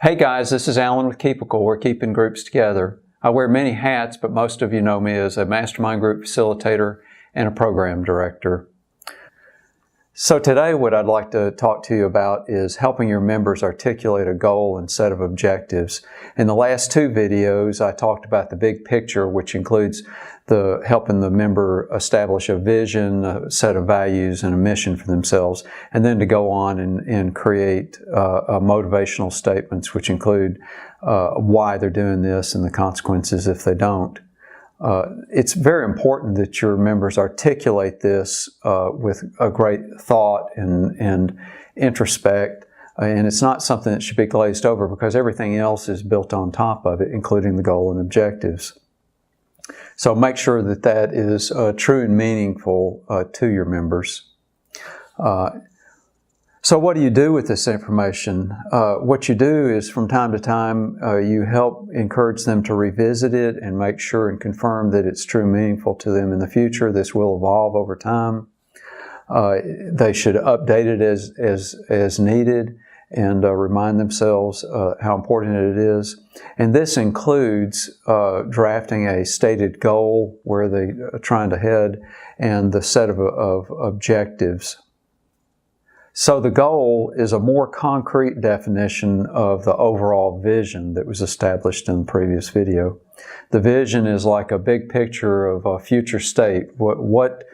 Hey guys, this is Alan with Keepical. We're keeping groups together. I wear many hats, but most of you know me as a mastermind group facilitator and a program director. So today what I'd like to talk to you about is helping your members articulate a goal and set of objectives. In the last two videos, I talked about the big picture, which includes helping the member establish a vision, a set of values, and a mission for themselves, and then to go on and create motivational statements, which include why they're doing this and the consequences if they don't. It's very important that your members articulate this with a great thought and introspect, and it's not something that should be glazed over because everything else is built on top of it, including the goal and objectives. So make sure that that is true and meaningful to your members. So what do you do with this information? What you do is from time to time you help encourage them to revisit it and make sure and confirm that it's true and meaningful to them in the future. This will evolve over time. They should update it as needed and remind themselves how important it is. And this includes drafting a stated goal, where they are trying to head, and the set of objectives. So the goal is a more concrete definition of the overall vision that was established in the previous video. The vision is like a big picture of a future state. What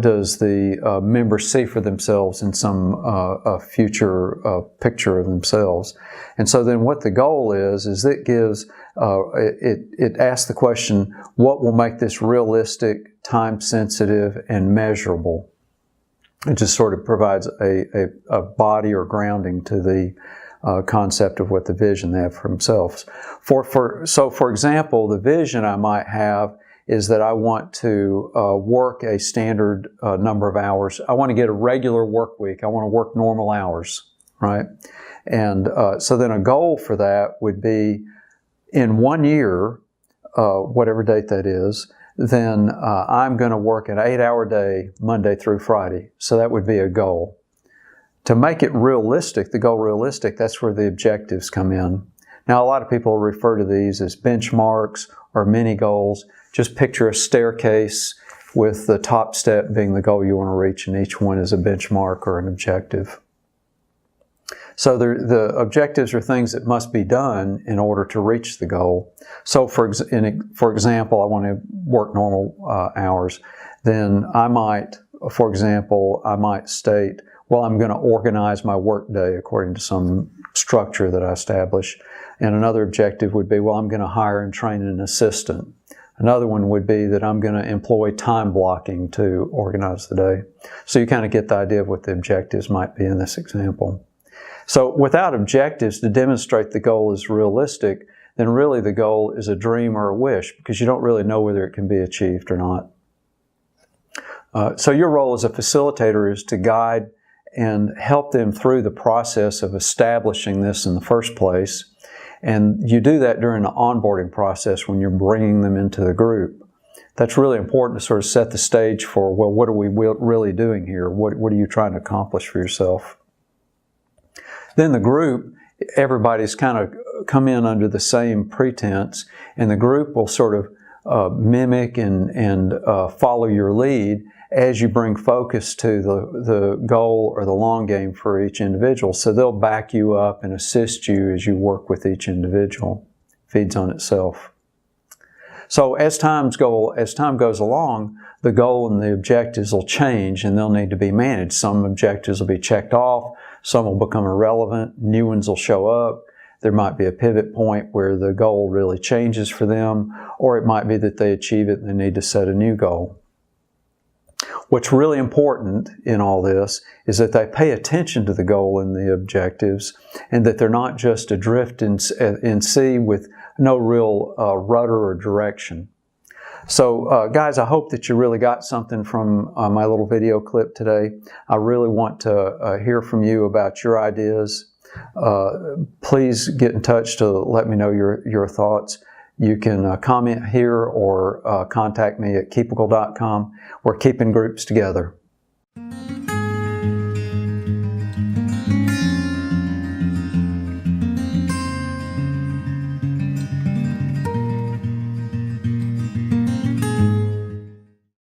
does the member see for themselves in some future picture of themselves? And so then what the goal is it gives, it asks the question, what will make this realistic, time-sensitive, and measurable? It just sort of provides a body or grounding to the concept of what the vision they have for themselves. So for example, the vision I might have is that I want to work a standard number of hours. I want to get a regular work week. I want to work normal hours, right? And so then a goal for that would be in 1 year, whatever date that is, then I'm going to work an 8-hour day, Monday through Friday. So that would be a goal. To make it realistic, the goal realistic, that's where the objectives come in. Now, a lot of people refer to these as benchmarks or mini goals. Just picture a staircase with the top step being the goal you want to reach, and each one is a benchmark or an objective. So the objectives are things that must be done in order to reach the goal. So for example, I want to work normal hours. Then I might, for example, state, well, I'm going to organize my work day according to some structure that I establish. And another objective would be, well, I'm going to hire and train an assistant. Another one would be that I'm going to employ time blocking to organize the day. So you kind of get the idea of what the objectives might be in this example. So without objectives to demonstrate the goal is realistic, then really the goal is a dream or a wish, because you don't really know whether it can be achieved or not. So your role as a facilitator is to guide and help them through the process of establishing this in the first place. And you do that during the onboarding process when you're bringing them into the group. That's really important to sort of set the stage for, well, what are we really doing here? What are you trying to accomplish for yourself? Then the group, everybody's kind of come in under the same pretense, and the group will sort of mimic and follow your lead as you bring focus to the goal or the long game for each individual. So they'll back you up and assist you as you work with each individual. Feeds on itself. So as time goes along, the goal and the objectives will change, and they'll need to be managed. Some objectives will be checked off, some will become irrelevant, new ones will show up. There might be a pivot point where the goal really changes for them, or it might be that they achieve it and they need to set a new goal. What's really important in all this is that they pay attention to the goal and the objectives, and that they're not just adrift in sea with no real rudder or direction. So guys, I hope that you really got something from my little video clip today. I really want to hear from you about your ideas. Please get in touch to let me know your thoughts. You can comment here or contact me at keepical.com. We're keeping groups together.